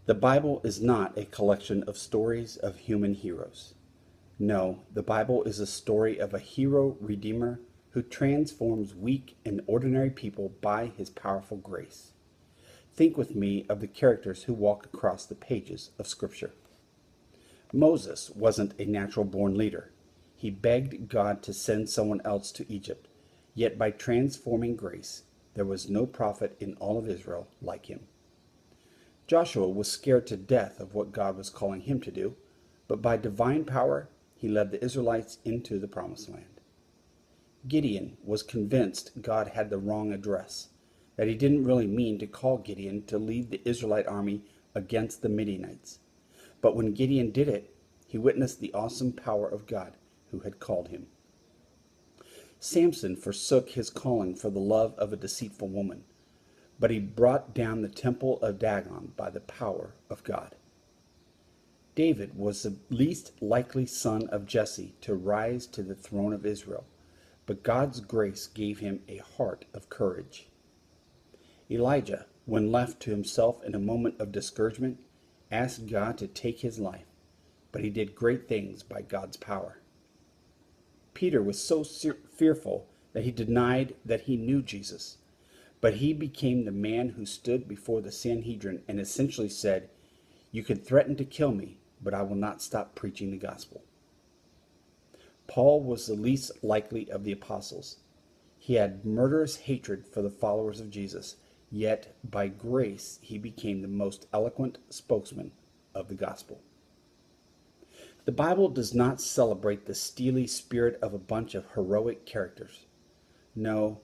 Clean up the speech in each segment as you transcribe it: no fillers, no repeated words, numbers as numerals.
The Bible is not a collection of stories of human heroes. No, the Bible is a story of a hero redeemer who transforms weak and ordinary people by his powerful grace. Think with me of the characters who walk across the pages of Scripture. Moses wasn't a natural born leader. He begged God to send someone else to Egypt, yet by transforming grace, there was no prophet in all of Israel like him. Joshua was scared to death of what God was calling him to do, but by divine power, he led the Israelites into the promised land. Gideon was convinced God had the wrong address, that he didn't really mean to call Gideon to lead the Israelite army against the Midianites. But when Gideon did it, he witnessed the awesome power of God who had called him. Samson forsook his calling for the love of a deceitful woman, but he brought down the temple of Dagon by the power of God. David was the least likely son of Jesse to rise to the throne of Israel, but God's grace gave him a heart of courage. Elijah, when left to himself in a moment of discouragement, asked God to take his life, but he did great things by God's power. Peter was so fearful that he denied that he knew Jesus, but he became the man who stood before the Sanhedrin and essentially said, "You can threaten to kill me, but I will not stop preaching the gospel." Paul was the least likely of the apostles. He had murderous hatred for the followers of Jesus, yet by grace he became the most eloquent spokesman of the gospel. The Bible does not celebrate the steely spirit of a bunch of heroic characters. No,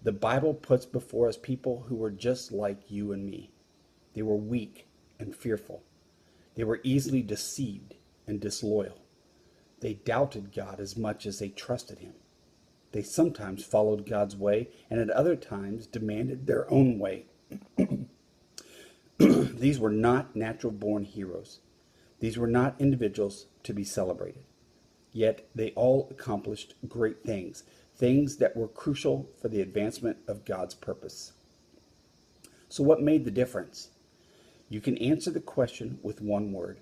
the Bible puts before us people who were just like you and me. They were weak and fearful. They were easily deceived and disloyal. They doubted God as much as they trusted him. They sometimes followed God's way and at other times demanded their own way. These were not natural-born heroes. These were not individuals to be celebrated. Yet they all accomplished great things, things that were crucial for the advancement of God's purpose. So what made the difference? You can answer the question with one word: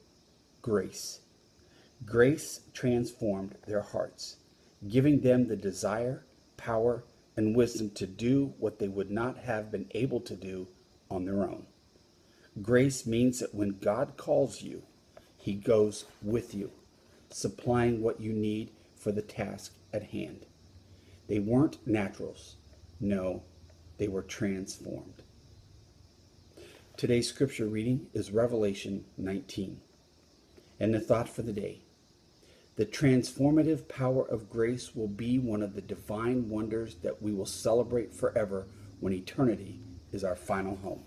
grace. Grace transformed their hearts, giving them the desire, power, and wisdom to do what they would not have been able to do on their own. Grace means that when God calls you, he goes with you, supplying what you need for the task at hand. They weren't naturals. No, they were transformed. Today's scripture reading is Revelation 19. And the thought for the day: the transformative power of grace will be one of the divine wonders that we will celebrate forever when eternity is our final home.